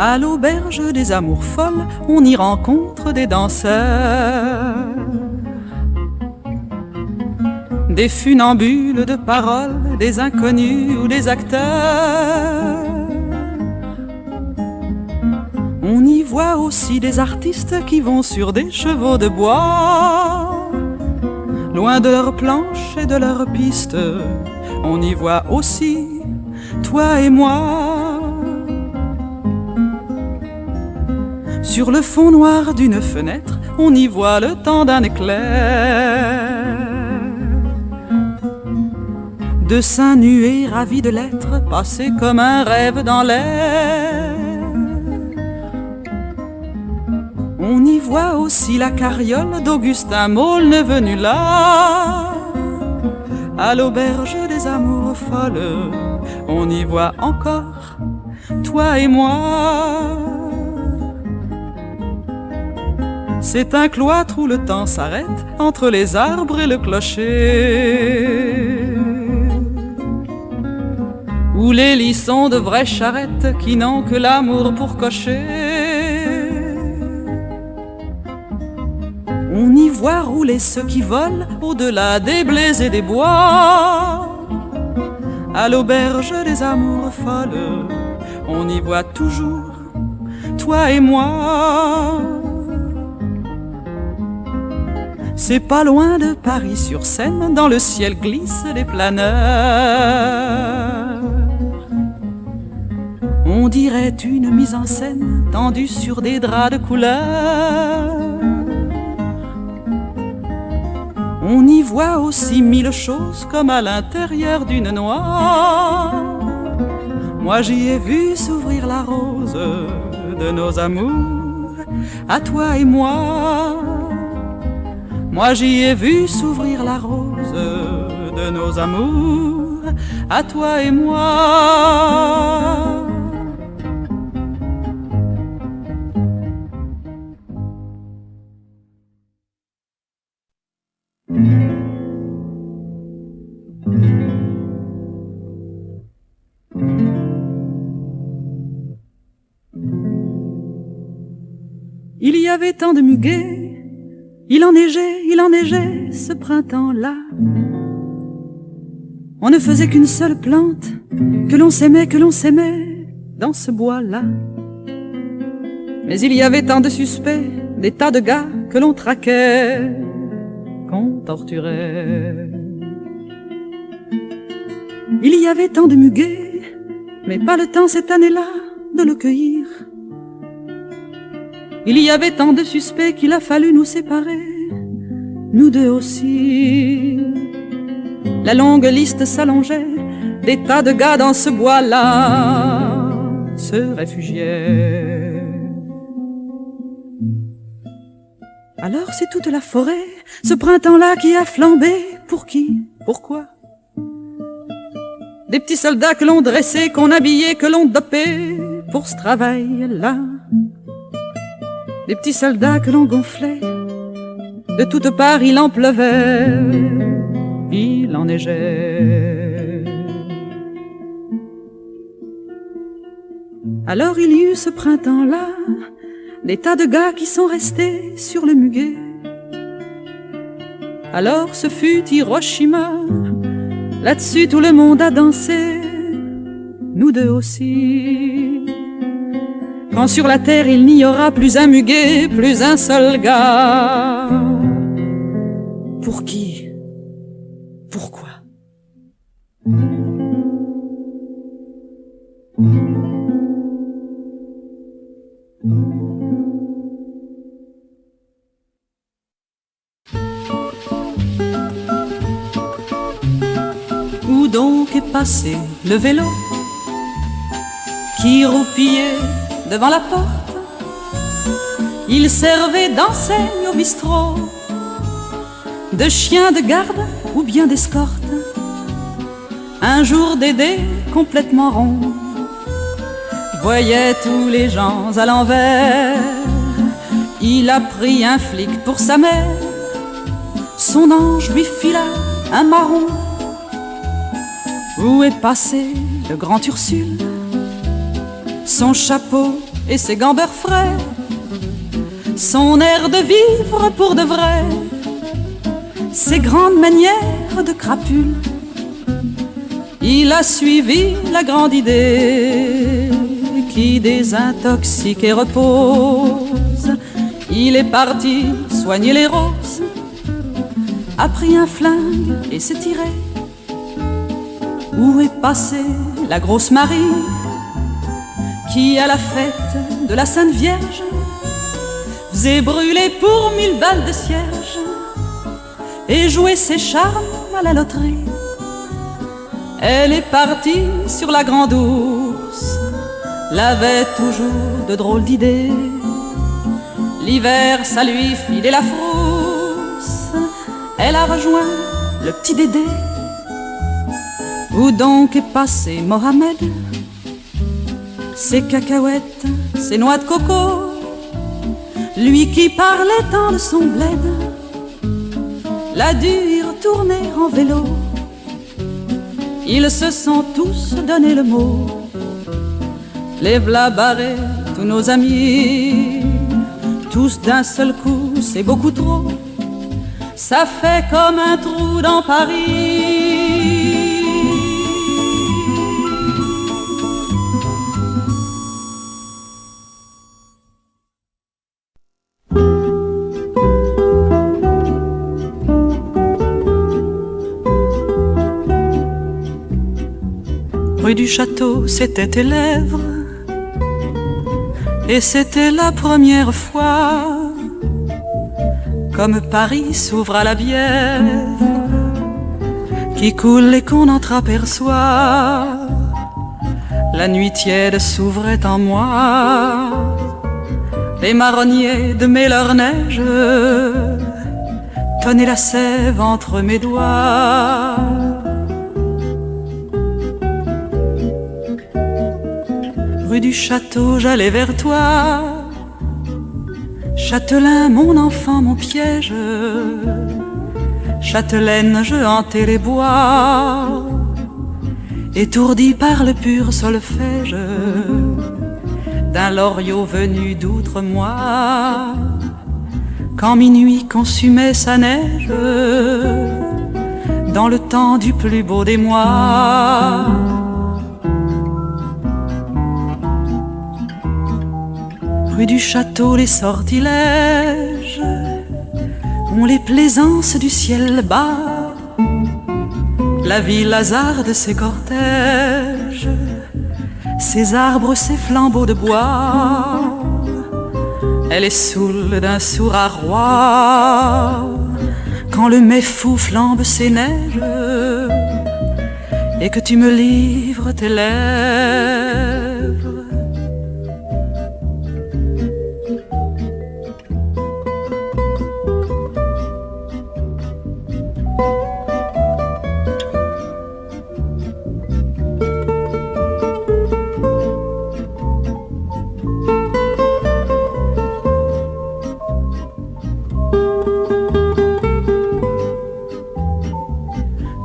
À l'auberge des amours folles, on y rencontre des danseurs, des funambules de paroles, des inconnus ou des acteurs. On y voit aussi des artistes qui vont sur des chevaux de bois, loin de leurs planches et de leurs pistes. On y voit aussi toi et moi. Sur le fond noir d'une fenêtre, on y voit le temps d'un éclair, de seins nus et ravis de l'être, passés comme un rêve dans l'air. On y voit aussi la carriole d'Augustin Maulne venu là, à l'auberge des amours folles. On y voit encore toi et moi. C'est un cloître où le temps s'arrête entre les arbres et le clocher, où les lits sont de vraies charrettes qui n'ont que l'amour pour cocher. On y voit rouler ceux qui volent au-delà des blés et des bois, à l'auberge des amours folles. On y voit toujours toi et moi. C'est pas loin de Paris-sur-Seine, dans le ciel glissent les planeurs. On dirait une mise en scène tendue sur des draps de couleur. On y voit aussi mille choses comme à l'intérieur d'une noix. Moi j'y ai vu s'ouvrir la rose de nos amours, à toi et moi. Moi j'y ai vu s'ouvrir la rose de nos amours, à toi et moi. Il y avait tant de muguets, il en neigeait ce printemps-là. On ne faisait qu'une seule plante, que l'on s'aimait dans ce bois-là. Mais il y avait tant de suspects, des tas de gars que l'on traquait, qu'on torturait. Il y avait tant de muguets, mais pas le temps cette année-là de le cueillir. Il y avait tant de suspects qu'il a fallu nous séparer, nous deux aussi. La longue liste s'allongeait, des tas de gars dans ce bois-là se réfugiaient. Alors c'est toute la forêt, ce printemps-là qui a flambé. Pour qui? Pourquoi? Des petits soldats que l'on dressait, qu'on habillait, que l'on dopait pour ce travail-là. Des petits soldats que l'on gonflait, de toutes parts il en pleuvait, il en neigeait. Alors il y eut ce printemps-là, des tas de gars qui sont restés sur le muguet. Alors ce fut Hiroshima, là-dessus tout le monde a dansé, nous deux aussi. Quand sur la terre il n'y aura plus un muguet, plus un seul gars. Pour qui? Pourquoi? Où donc est passé le vélo qui roupillait devant la porte? Il servait d'enseigne au bistrot, de chien de garde ou bien d'escorte. Un jour Dédé complètement rond voyait tous les gens à l'envers. Il a pris un flic pour sa mère, son ange lui fila un marron. Où est passé le grand Ursule? Son chapeau et ses gants beurre frais, son air de vivre pour de vrai, ses grandes manières de crapule. Il a suivi la grande idée qui désintoxique et repose. Il est parti soigner les roses, a pris un flingue et s'est tiré. Où est passée la grosse Marie qui, à la fête de la Sainte Vierge, faisait brûler pour 1000 balles de cierge et jouer ses charmes à la loterie? Elle est partie sur la grande ours, l'avait toujours de drôles d'idées. L'hiver, ça lui filait la frousse, elle a rejoint le petit Dédé. Où donc est passé Mohamed? Ses cacahuètes, ses noix de coco, lui qui parlait tant de son bled, l'a dû y retourner en vélo. Ils se sont tous donné le mot. Les v'là barrés, tous nos amis, tous d'un seul coup, c'est beaucoup trop. Ça fait comme un trou dans Paris. Rue du Château, c'était tes lèvres, et c'était la première fois comme Paris s'ouvre à la bière qui coule et qu'on entreaperçoit. La nuit tiède s'ouvrait en moi, les marronniers de mes leurs neiges tonnaient la sève entre mes doigts. Rue du Château, j'allais vers toi, Châtelain, mon enfant, mon piège. Châtelaine, je hantais les bois, étourdi par le pur solfège d'un loriot venu d'outre-moi. Quand minuit consumait sa neige, dans le temps du plus beau des mois. Rue du Château, les sortilèges ont les plaisances du ciel bas. La ville hasard de ses cortèges, ses arbres, ses flambeaux de bois. Elle est saoule d'un sourd roi quand le mai fou flambe ses neiges et que tu me livres tes lèvres.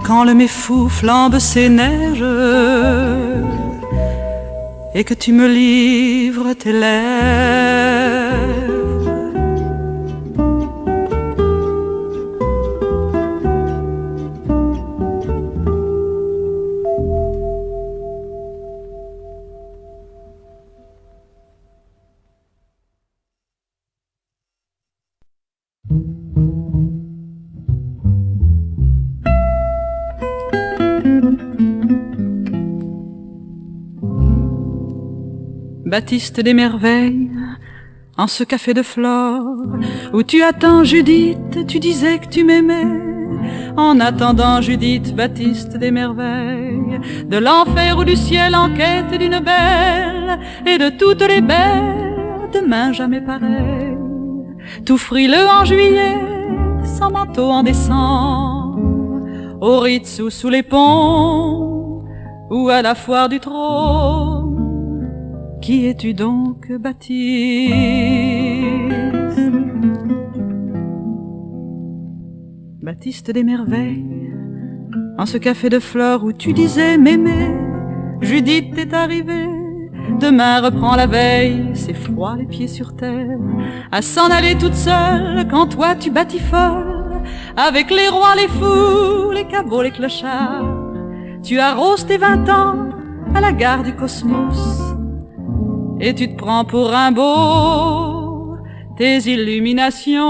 Quand le mai fou flambe ses neiges et que tu me livres tes lèvres. Baptiste des merveilles, en ce café de flore où tu attends Judith, tu disais que tu m'aimais. En attendant Judith, Baptiste des merveilles, de l'enfer ou du ciel en quête d'une belle, et de toutes les belles, demain jamais pareil. Tout frileux en juillet, sans manteau en décembre, au Ritz ou sous les ponts, ou à la foire du trône. Qui es-tu donc, Baptiste? Baptiste des merveilles, en ce café de fleurs où tu disais m'aimer, Judith est arrivée, Demain reprend la veille, c'est froid les pieds sur terre, à s'en aller toute seule quand toi tu batifoles, avec les rois, les fous, les cabots, les clochards. Tu arroses tes 20 ans à la gare du Cosmos, et tu te prends pour un beau tes illuminations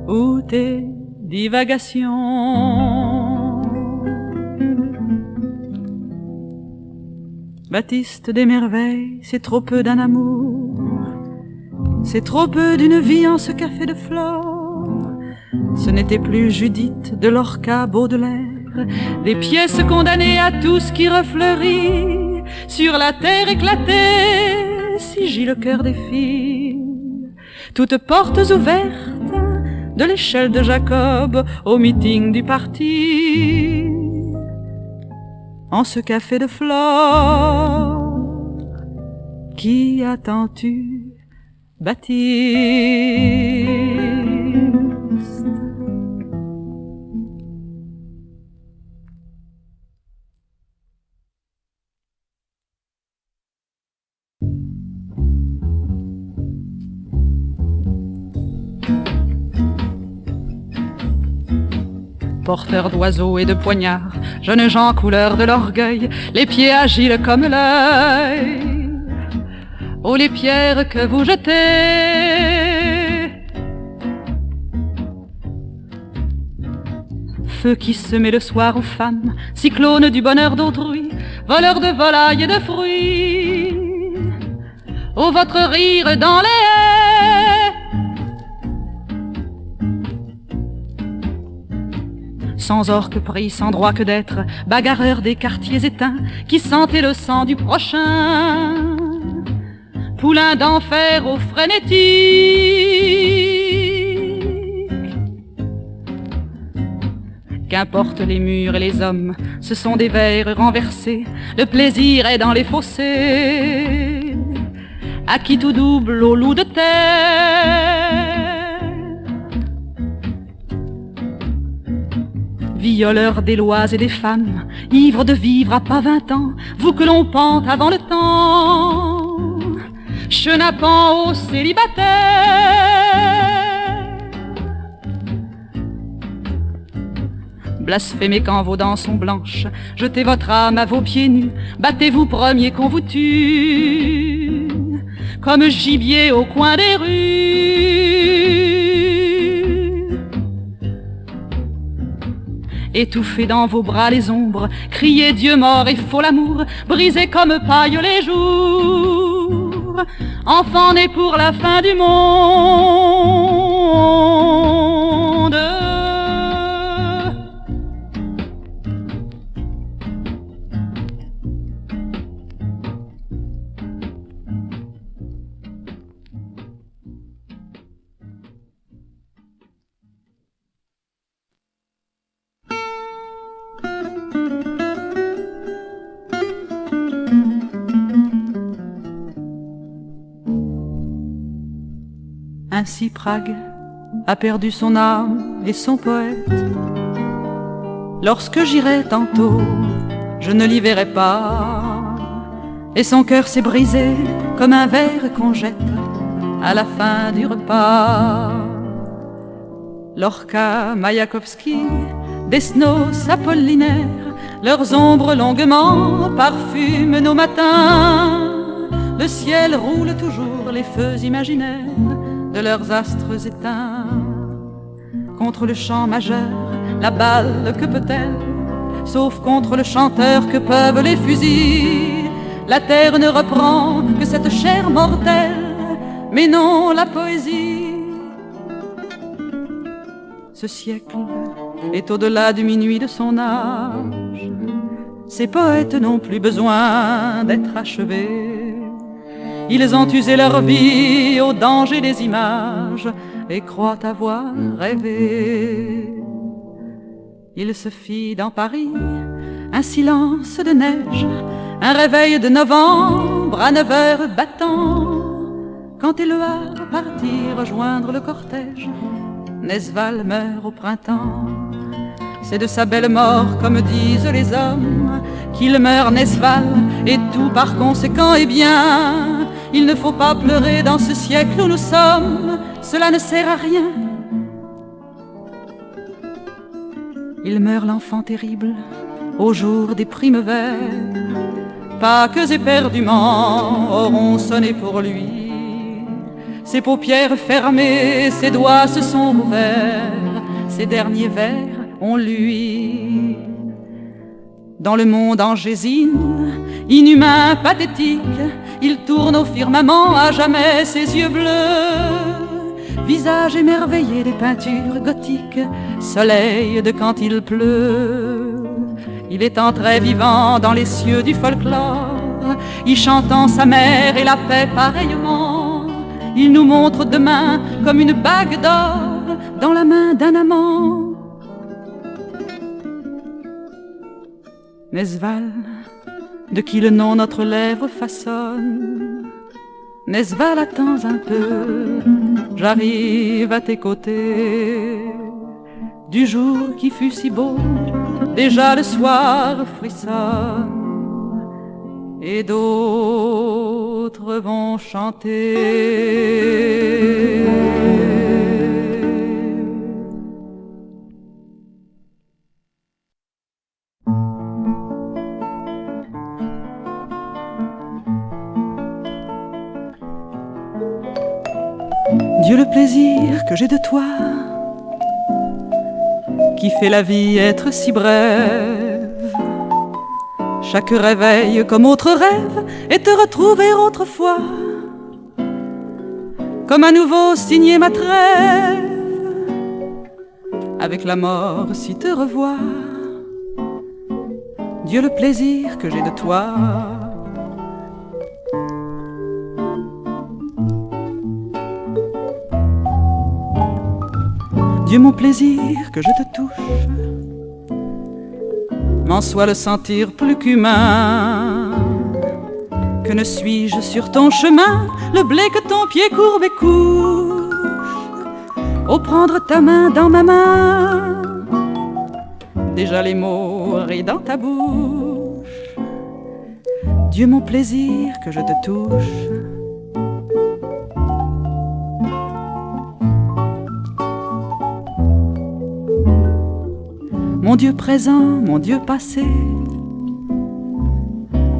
ou tes divagations. Baptiste des merveilles, c'est trop peu d'un amour, c'est trop peu d'une vie en ce café de flore. Ce n'était plus Judith de Lorca, Baudelaire, des pièces condamnées à tout ce qui refleurit. Sur la terre éclatée, si gît le cœur des filles, toutes portes ouvertes, de l'échelle de Jacob au meeting du parti. En ce café de flore, qui attends-tu, Baptiste? Porteurs d'oiseaux et de poignards, jeunes gens couleur de l'orgueil, les pieds agiles comme l'œil. Oh les pierres que vous jetez, feu qui se met le soir aux femmes, cyclone du bonheur d'autrui, voleur de volailles et de fruits. Oh votre rire dans les haies, sans orque pris, sans droit que d'être, bagarreur des quartiers éteints, qui sentait le sang du prochain, poulain d'enfer au frénétique. Qu'importe les murs et les hommes, ce sont des vers renversés, le plaisir est dans les fossés, à qui tout double au loup de terre. Violeurs des lois et des femmes, ivres de vivre à pas 20 ans, vous que l'on pente avant le temps, chenapan aux célibataires. Blasphémez quand vos dents sont blanches, jetez votre âme à vos pieds nus, battez-vous premier qu'on vous tue, comme gibier au coin des rues. Étouffez dans vos bras les ombres, criez Dieu mort et faux l'amour, brisez comme paille les jours, enfants nés pour la fin du monde. Ainsi Prague a perdu son âme et son poète. Lorsque j'irai tantôt, je ne l'y verrai pas, et son cœur s'est brisé comme un verre qu'on jette à la fin du repas. Lorca, Mayakovsky, Desnos, Apollinaire, leurs ombres longuement parfument nos matins. Le ciel roule toujours les feux imaginaires de leurs astres éteints. Contre le chant majeur, la balle, que peut-elle, sauf contre le chanteur que peuvent les fusils. La terre ne reprend que cette chair mortelle, mais non la poésie. Ce siècle est au-delà du minuit de son âge. Ces poètes n'ont plus besoin d'être achevés. Ils ont usé leur vie au danger des images et croient avoir rêvé. Il se fit dans Paris un silence de neige, un réveil de novembre à 9 heures battant. Quand Éluard partit rejoindre le cortège, Nesval meurt au printemps. C'est de sa belle mort, comme disent les hommes, qu'il meure, n'est-ce pas? Et tout par conséquent est bien. Il ne faut pas pleurer dans ce siècle où nous sommes, cela ne sert à rien. Il meurt l'enfant terrible au jour des primevères. Pâques éperdument auront sonné pour lui. Ses paupières fermées, ses doigts se sont ouverts. Ses derniers vers ont lui. Dans le monde angésine, inhumain, pathétique, il tourne au firmament à jamais ses yeux bleus. Visage émerveillé des peintures gothiques, soleil de quand il pleut. Il est entré vivant dans les cieux du folklore, y chantant sa mère et la paix pareillement. Il nous montre demain comme une bague d'or dans la main d'un amant. N'est-ce Val, de qui le nom notre lèvre façonne? N'est-ce Val, attends un peu, j'arrive à tes côtés. Du jour qui fut si beau, déjà le soir frissonne, et d'autres vont chanter. Dieu, le plaisir que j'ai de toi, qui fait la vie être si brève. Chaque réveil comme autre rêve, et te retrouver autrefois, comme à nouveau signer ma trêve. Avec la mort si te revois, Dieu, le plaisir que j'ai de toi. Dieu, mon plaisir que je te touche, m'en soit le sentir plus qu'humain. Que ne suis-je sur ton chemin, le blé que ton pied courbe et couche. Au prendre ta main dans ma main, déjà les mots rient dans ta bouche. Dieu, mon plaisir que je te touche. Mon Dieu présent, mon Dieu passé,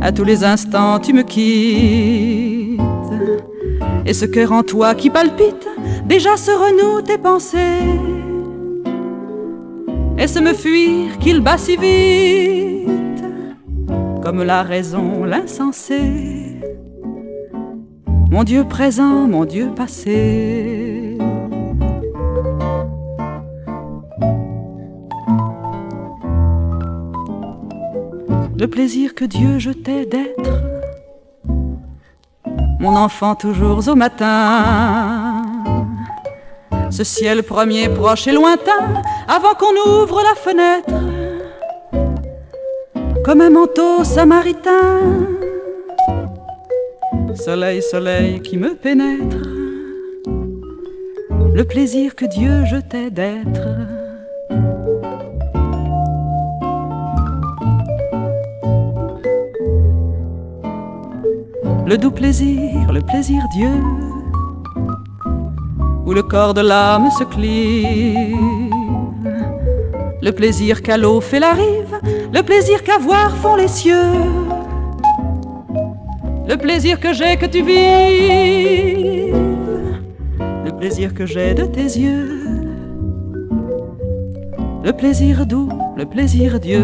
à tous les instants tu me quittes. Et ce cœur en toi qui palpite, déjà se renoue tes pensées. Est-ce me fuir qu'il bat si vite, comme la raison, l'insensé? Mon Dieu présent, mon Dieu passé. Le plaisir que Dieu jetait d'être mon enfant toujours au matin. Ce ciel premier, proche et lointain, avant qu'on ouvre la fenêtre, comme un manteau samaritain. Soleil, soleil qui me pénètre, le plaisir que Dieu jetait d'être. Le doux plaisir, le plaisir Dieu, où le corps de l'âme se clive. Le plaisir qu'à l'eau fait la rive, le plaisir qu'à voir font les cieux. Le plaisir que j'ai que tu vives, le plaisir que j'ai de tes yeux. Le plaisir doux, le plaisir Dieu.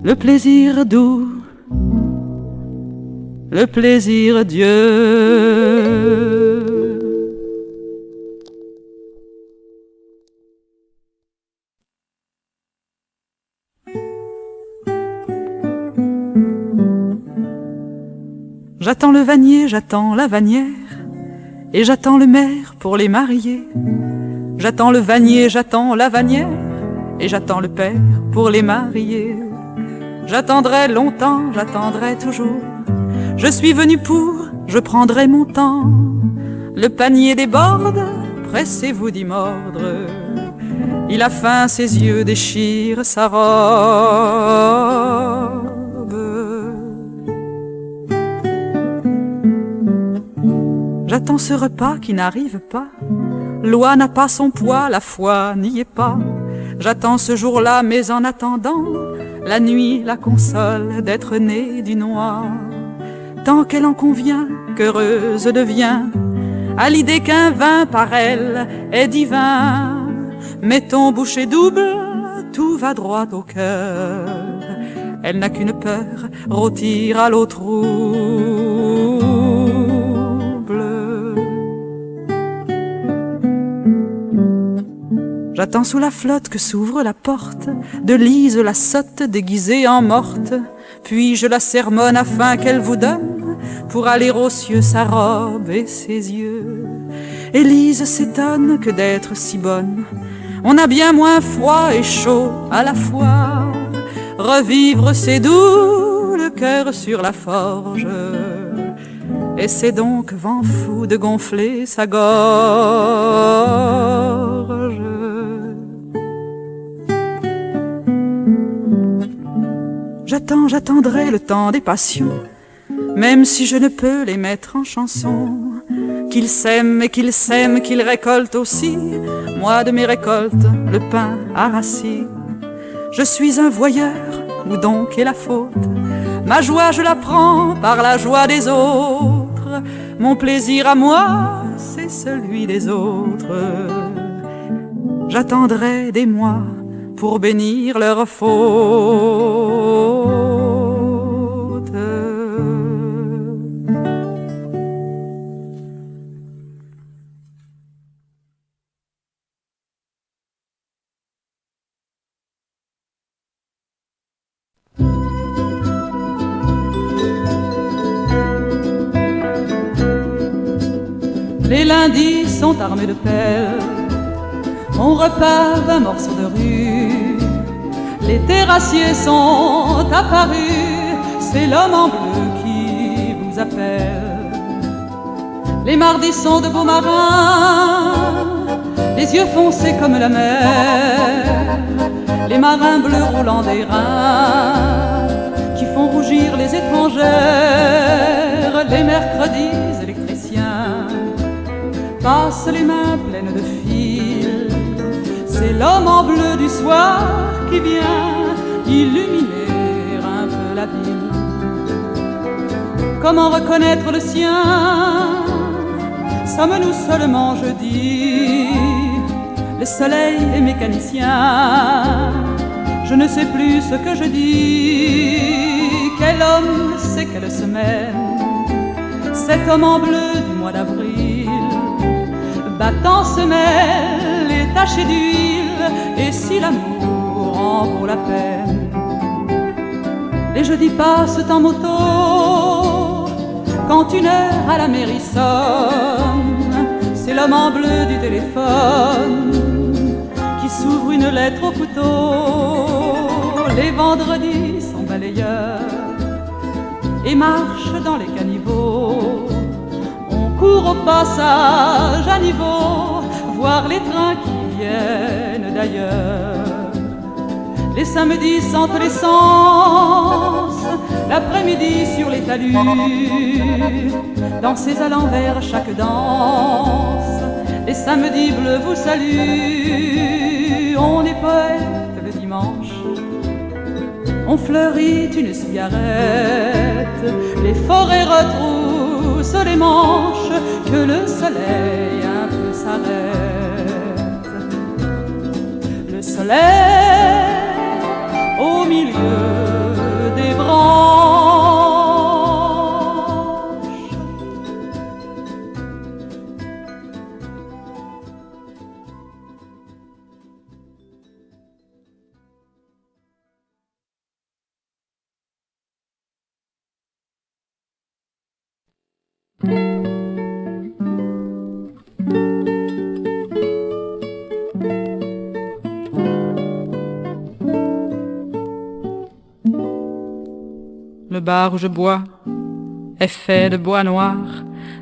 Le plaisir doux, le plaisir Dieu. J'attends le vannier, j'attends la vannière, et j'attends le maire pour les marier. J'attends le vannier, j'attends la vannière, et j'attends le père pour les marier. J'attendrai longtemps, j'attendrai toujours. Je suis venu pour, je prendrai mon temps. Le panier déborde, pressez-vous d'y mordre. Il a faim, ses yeux déchirent sa robe. J'attends ce repas qui n'arrive pas. Loi n'a pas son poids, la foi n'y est pas. J'attends ce jour-là, mais en attendant, la nuit la console d'être née du noir. Tant qu'elle en convient, qu'heureuse devient à l'idée qu'un vin par elle est divin. Mettons bouchée double, tout va droit au cœur. Elle n'a qu'une peur, rôtir à l'eau trouble. J'attends sous la flotte que s'ouvre la porte de Lise la sotte déguisée en morte. Puis je la sermonne afin qu'elle vous donne pour aller aux cieux sa robe et ses yeux. Élise s'étonne que d'être si bonne, on a bien moins froid et chaud à la fois. Revivre c'est doux, le cœur sur la forge, et c'est donc vent fou de gonfler sa gorge. J'attendrai le temps des passions, même si je ne peux les mettre en chanson. Qu'ils s'aiment et qu'ils s'aiment, qu'ils récoltent aussi, moi de mes récoltes, le pain à racines. Je suis un voyeur, où donc est la faute? Ma joie je la prends par la joie des autres. Mon plaisir à moi, c'est celui des autres. J'attendrai des mois pour bénir leur faute. Les lundis sont armés de pelles, on repart d'un morceau de rue. Les terrassiers sont apparus, c'est l'homme en bleu qui vous appelle. Les mardis sont de beaux marins, les yeux foncés comme la mer. Les marins bleus roulant des reins, qui font rougir les étrangères. Les mercredis électriciens passent les mains pleines de fils. C'est l'homme en bleu du soir qui vient illuminer un peu la ville. Comment reconnaître le sien? Sommes-nous seulement jeudi? Le soleil est mécanicien, je ne sais plus ce que je dis. Quel homme sait quelle semaine? Cet homme en bleu du mois d'avril, battant semelle et taché d'huile, et si l'amour en vaut la peine. Les jeudis passent en moto, quand une heure à la mairie sonne. C'est l'homme en bleu du téléphone qui s'ouvre une lettre au couteau. Les vendredis sont balayeurs et marchent dans les caniveaux. On court au passage à niveau, voir les trains qui viennent d'ailleurs. Les samedis sentent l'essence, l'après-midi sur les talus. Dansez à l'envers chaque danse, les samedis bleus vous saluent. On est poète le dimanche, on fleurit une cigarette. Les forêts retroussent les manches, que le soleil un peu s'arrête. Le soleil au milieu des branches. Le bar où je bois est fait de bois noir,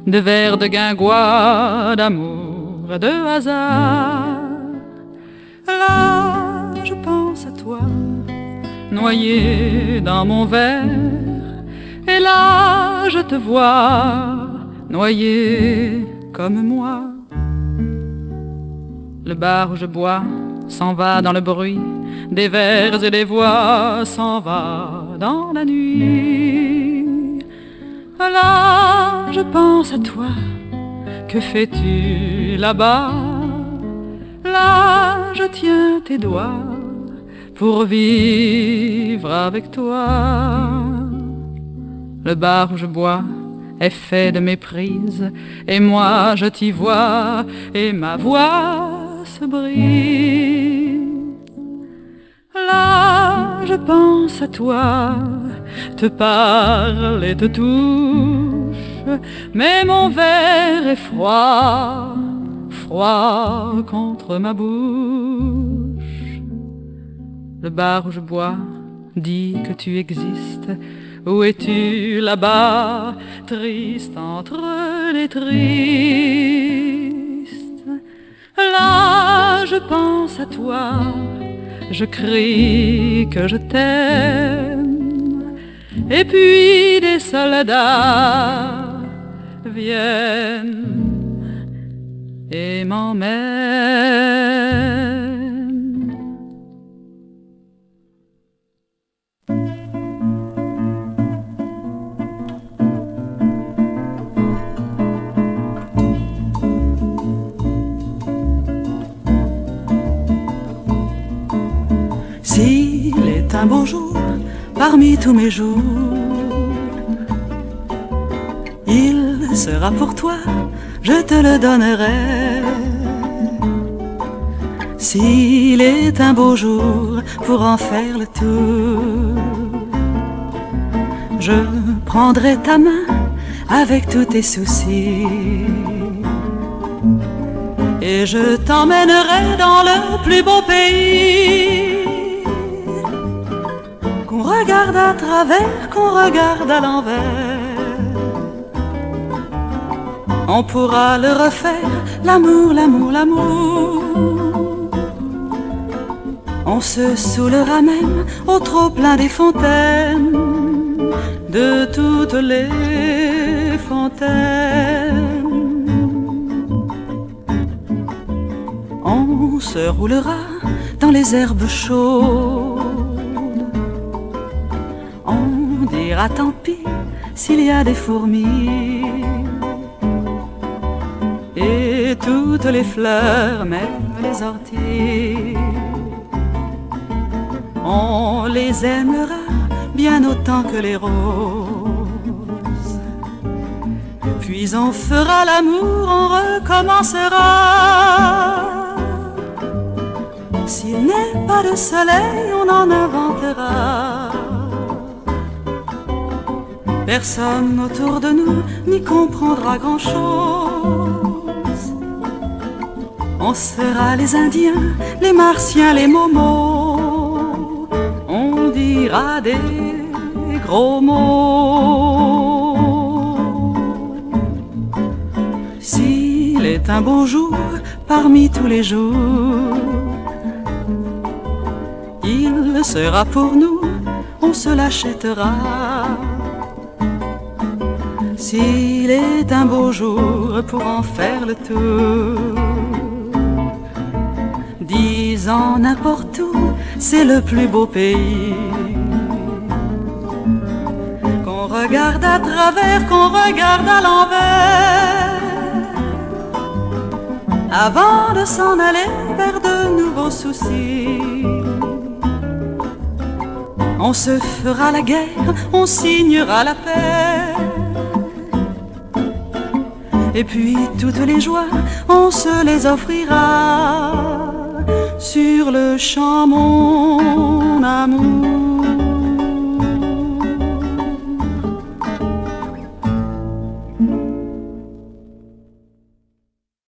de verre, de guingois, d'amour, de hasard. noyé dans mon verre. Et là je te vois, noyé comme moi. Le bar où je bois s'en va dans le bruit des vers et des voix, s'en va dans la nuit. Là je pense à toi, que fais-tu là-bas? Là je tiens tes doigts pour vivre avec toi. Le bar où je bois est fait de méprise, et moi je t'y vois, et ma voix se brise. Là je pense à toi, te parle et te touche, mais mon verre est froid, froid contre ma bouche. Le bar où je bois dit que tu existes. Où es-tu là-bas, triste entre les tristes? Là je pense à toi, je crie que je t'aime, et puis des soldats viennent et m'emmènent. S'il est un beau jour parmi tous mes jours, il sera pour toi, je te le donnerai. S'il est un beau jour pour en faire le tour, je prendrai ta main avec tous tes soucis, et je t'emmènerai dans le plus beau pays. Qu'on regarde à travers, qu'on regarde à l'envers, on pourra le refaire, l'amour, l'amour, l'amour. On se saoulera même au trop-plein des fontaines, de toutes les fontaines. On se roulera dans les herbes chaudes, on dira tant pis s'il y a des fourmis, et toutes les fleurs, même les orties, on les aimera bien autant que les roses. Puis on fera l'amour, on recommencera. S'il n'est pas de soleil, on en inventera. Personne autour de nous n'y comprendra grand-chose. On sera les Indiens, les Martiens, les Momos. On dira des gros mots. S'il est un beau jour parmi tous les jours, il sera pour nous, on se l'achètera. S'il est un beau jour pour en faire le tour, 10 ans n'importe où, c'est le plus beau pays. Qu'on regarde à travers, qu'on regarde à l'envers, avant de s'en aller vers de nouveaux soucis. On se fera la guerre, on signera la paix, et puis toutes les joies, on se les offrira sur le champ, mon amour.